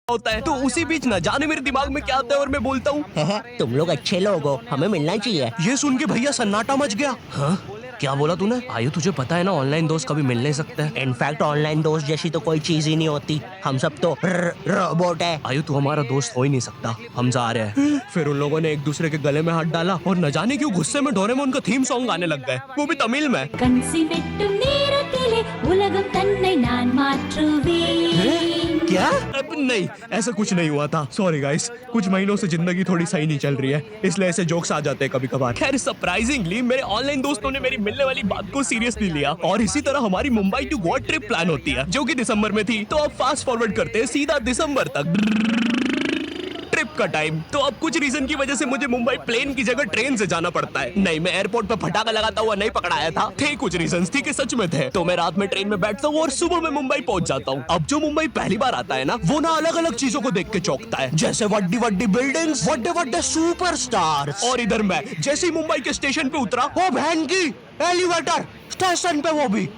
होता है, तो उसी बीच न जाने मेरे दिमाग में क्या आता है और मैं बोलता हूँ तुम लोग अच्छे लोग हो, हमें मिलना चाहिए। ये सुन के भैया सन्नाटा मच गया। हाँ क्या बोला तूने? आयु तुझे पता है ना ऑनलाइन दोस्त कभी मिल नहीं सकते। इनफैक्ट ऑनलाइन दोस्त जैसी तो कोई चीज ही नहीं होती, हम सब तो रोबोट है। आयु तू हमारा दोस्त हो ही नहीं सकता, हम जा रहे हैं। फिर उन लोगों ने एक दूसरे के गले में हाथ डाला और न जाने क्यों गुस्से में डोरेमोन का थीम सॉन्ग गाने लग गए, वो भी तमिल में। क्या? अब नहीं, ऐसा कुछ नहीं हुआ था। सॉरी गाइस, कुछ महीनों से जिंदगी थोड़ी सही नहीं चल रही है, इसलिए ऐसे जोक्स आ जाते हैं कभी कभार। खैर सरप्राइजिंगली मेरे ऑनलाइन दोस्तों ने मेरी मिलने वाली बात को सीरियसली लिया और इसी तरह हमारी Mumbai to Goa trip plan होती है, जो कि दिसंबर में थी। तो अब फास्ट फॉरवर्ड करते हैं सीधा दिसंबर तक ट्रिप का टाइम। तो अब कुछ रीजन की वजह से मुझे मुंबई प्लेन की जगह ट्रेन से जाना पड़ता है। नहीं, मैं एयरपोर्ट पे फटाका लगाता हुआ नहीं पकड़ाया था। थे कुछ रीजंस, थी कि सच में थे। तो मैं रात में ट्रेन में बैठता हूँ और सुबह में मुंबई पहुंच जाता हूँ। अब जो मुंबई पहली बार आता है ना, वो ना अलग अलग चीजों को देख के चौंकता है, जैसे वड्डी वड्डी बिल्डिंग्स, वड्डे वड्डे सुपरस्टार्स। और इधर मैं जैसे ही मुंबई के स्टेशन पे उतरा, वो बहन की एलिवेटर स्टेशन पे, वो भी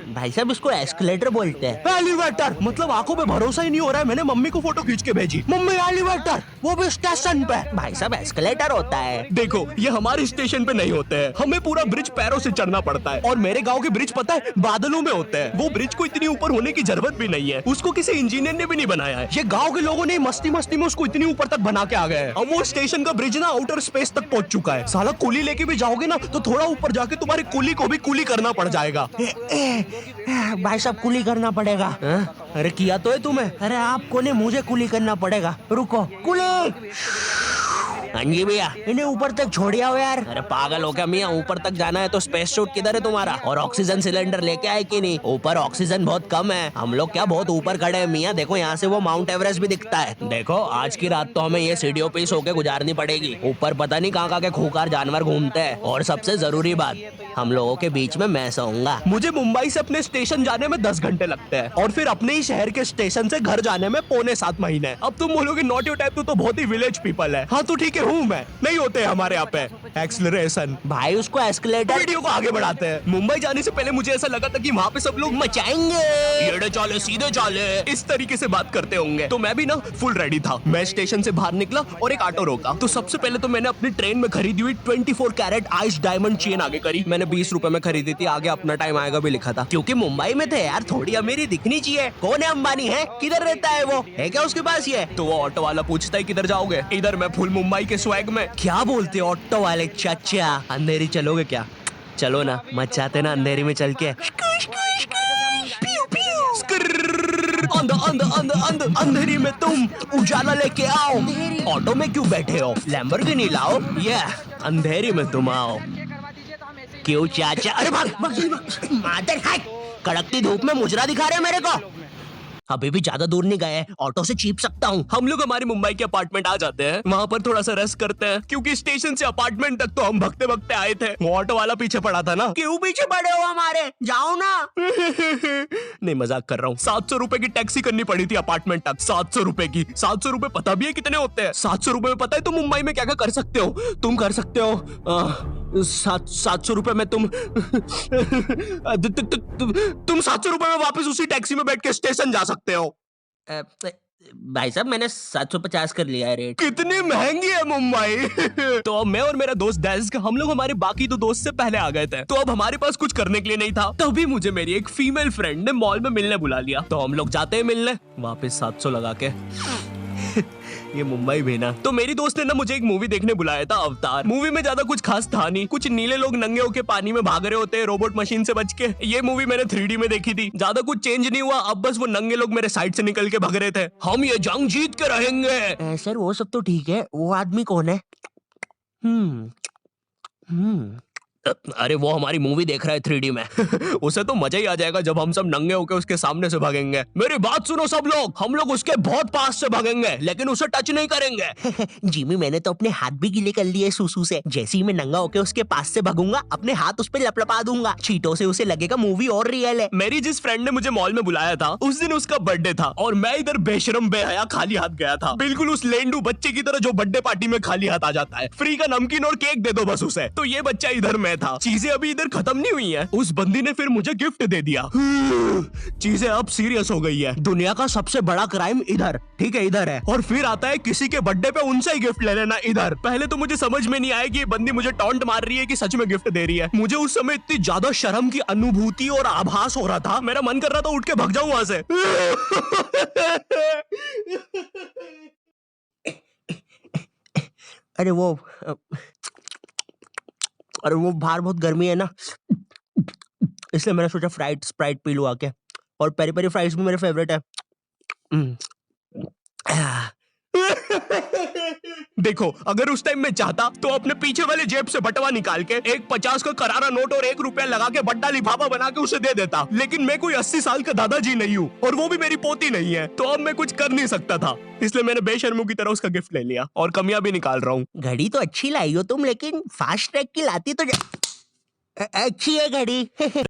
भाई साहब इसको एस्केलेटर बोलते हैं। एलिवेटर मतलब आंखों पे भरोसा ही नहीं हो रहा है। मैंने मम्मी को फोटो खींच के भेजी, मम्मी एलिवेटर, वो भी स्टेशन पे। भाई साहब एस्केलेटर होता है। देखो ये हमारे स्टेशन पे नहीं होते हैं, हमें पूरा ब्रिज पैरों से चढ़ना पड़ता है। और मेरे गांव के ब्रिज पता है बादलों में होते हैं। वो ब्रिज को इतनी ऊपर होने की जरूरत भी नहीं है, उसको किसी इंजीनियर ने भी नहीं बनाया है। ये गांव के लोगों ने मस्ती मस्ती में उसको इतनी ऊपर तक बना के आ गए हैं। अब वो स्टेशन का ब्रिज ना आउटर स्पेस तक पहुंच चुका है। साला कुली लेके भी जाओगे ना तो थोड़ा ऊपर जाके तुम्हारी कुली को भी कुली करना पड़ जाएगा। भाई साहब कुली करना पड़ेगा। अरे किया तो है तुम्हें। अरे आपको ने मुझे कुली करना पड़ेगा। रुको, कुली। हाँ जी भैया, इन्हें ऊपर तक छोड़िया हो यार। अरे पागल हो क्या मियाँ, ऊपर तक जाना है तो स्पेस सूट किधर है तुम्हारा? और ऑक्सीजन सिलेंडर लेके आए कि नहीं? ऊपर ऑक्सीजन बहुत कम है, हम लोग क्या बहुत ऊपर खड़े हैं मियाँ। देखो यहाँ से वो माउंट एवरेस्ट भी दिखता है। देखो आज की रात तो हमें ये सीढ़ियों पे सो के गुजारनी पड़ेगी। ऊपर पता नहीं कहाँ के खूंखार जानवर घूमते हैं। और सबसे जरूरी बात, हम लोगों के बीच में मैं सोऊंगा। मुझे मुंबई से अपने स्टेशन जाने में 10 घंटे लगते हैं और फिर अपने ही शहर के स्टेशन से घर जाने में 6.25 महीने। अब तुम बोलोगे नॉट योर टाइप, तो बहुत ही विलेज पीपल है। हाँ तो ठीक है, हूँ मैं, नहीं होते हमारे यहाँ पे एक्सीलरेशन। भाई उसको एस्केलेटर। वीडियो को आगे बढ़ाते हैं। मुंबई जाने से पहले मुझे ऐसा लगा था कि वहाँ पे सब लोग मचाएंगे, येड़े चाले सीधे चाले इस तरीके से बात करते होंगे। तो मैं भी ना फुल रेडी था। मैं स्टेशन से बाहर निकला और एक ऑटो रोका। तो सबसे पहले तो मैंने अपनी ट्रेन में खरीदी हुई 24 कैरेट आइस डायमंड चेन आगे करी। मैंने 20 रुपए में खरीदी थी, आगे अपना टाइम आएगा भी लिखा था। क्योंकि मुंबई में थे यार, थोड़ी अमीरी दिखनी चाहिए। कौन है अंबानी है? किधर रहता है वो? है क्या उसके पास ये? तो वो ऑटो वाला पूछता है किधर जाओगे? इधर मैं फुल मुंबई के स्वैग में। क्या बोलते ऑटो वाले चाचा? अंधेरी चलोगे क्या? चलो ना, मचाते ना अंधेरी में चल के। अंधेरी में तुम उजाला लेके आओ। ऑटो में क्यों बैठे हो? लैम्बोर्गिनी लाओ। ये अंधेरी में तुम आओ। क्यों चाचा? अरे मादर है, कड़कती धूप में मुजरा दिखा रहे मेरे को। अभी भी ज्यादा दूर नहीं गए, ऑटो से चीप सकता हूँ। हम लोग हमारे मुंबई के अपार्टमेंट आ जाते हैं, वहाँ पर थोड़ा सा रेस्ट करते हैं, क्योंकि स्टेशन से अपार्टमेंट तक तो हम भगते भगते आए थे। वो ऑटो वाला पीछे पड़ा था ना। क्यों पीछे पड़े हो हमारे? जाओ ना। नहीं मजाक कर रहा हूँ। 700 रुपए की टैक्सी करनी पड़ी थी अपार्टमेंट तक। 700 रुपए की। 700 रुपए पता भी है कितने होते हैं? 700 रुपए में पता है तुम मुंबई में क्या क्या कर सकते हो? तुम कर सकते हो 700 रुपए में तुम 700 रुपए में वापस उसी टैक्सी में बैठ के स्टेशन जा सकते हो। भाई साहब मैंने 750 कर लिया है रेट। कितनी महंगी है मुंबई। तो अब मैं और मेरा दोस्त डेस्क, हम लोग हमारे बाकी दो दोस्त से पहले आ गए थे। तो अब हमारे पास कुछ करने के लिए नहीं था। तभी मुझे मेरी एक फीमेल फ्रेंड ने मॉल में मिलने बुला लिया। तो हम लोग जाते हैं मिलने, वापस 700 लगा के। ये मुंबई भी ना। तो मेरी दोस्त ने ना मुझे एक मूवी देखने बुलाया था, अवतार। मूवी में ज्यादा कुछ खास था नहीं, कुछ नीले लोग नंगे होके पानी में भाग रहे होते हैं रोबोट मशीन से बच के। ये मूवी मैंने 3D में देखी थी, ज्यादा कुछ चेंज नहीं हुआ। अब बस वो नंगे लोग मेरे साइड से निकल के भाग रहे थे। हम ये जंग जीत के रहेंगे। सर वो सब तो ठीक है, वो आदमी कौन है? अरे वो हमारी मूवी देख रहा है 3D में। उसे तो मजा ही आ जाएगा जब हम सब नंगे होकर उसके सामने से भागेंगे। मेरी बात सुनो सब लोग, हम लोग उसके बहुत पास से भागेंगे, लेकिन उसे टच नहीं करेंगे। जिमी मैंने तो अपने हाथ भी गीले कर लिए सुसु से। जैसे ही मैं नंगा होकर उसके पास से भागूंगा, अपने हाथ उस पर लपलपा दूंगा। चीटों से उसे लगेगा मूवी और रियल है। मेरी जिस फ्रेंड ने मुझे मॉल में बुलाया था, उस दिन उसका बर्थडे था और मैं इधर बेशरम बेहया खाली हाथ गया था। बिल्कुल उस लेंडू बच्चे की तरह जो बर्थडे पार्टी में खाली हाथ आ जाता है। फ्री का नमकीन और केक दे दो बस उसे। तो ये बच्चा इधर मैं गया था। चीजें अभी इधर खत्म नहीं हुई है। उस बंदी ने फिर मुझे गिफ्ट दे दिया। चीजें अब सीरियस हो गई है। दुनिया का सबसे बड़ा क्राइम इधर, ठीक है, इधर है। और फिर आता है किसी के बर्थडे पे उनसे ही गिफ्ट ले लेना इधर। पहले तो मुझे समझ में नहीं आया कि ये बंदी मुझे टॉन्ट मार रही है कि सच में गिफ्ट दे रही है। मुझे उस समय इतनी ज्यादा शर्म की अनुभूति और आभास हो रहा था, मेरा मन कर रहा था उठ के भाग जाऊं वहां से। अरे वो अरे वो बाहर बहुत गर्मी है ना, इसलिए मैंने सोचा स्प्राइट पी लूं आके। और पेरी पेरी फ्राइज भी मेरे फेवरेट है। देखो, अगर उस टाइम मैं चाहता तो अपने पीछे वाले जेब से बटवा निकाल के एक 50 का करारा नोट और 1 रुपया लगा के बड्डा लिफाफा बना के उसे दे देता। लेकिन मैं कोई 80 साल का दादाजी नहीं हूँ और वो भी मेरी पोती नहीं है, तो अब मैं कुछ कर नहीं सकता था। इसलिए मैंने बेशर्मों की तरह उसका गिफ्ट ले लिया और कमियां भी निकाल रहा हूँ। घड़ी तो अच्छी लाई हो तुम, लेकिन फास्ट ट्रैक की लाती तो अच्छी है घड़ी।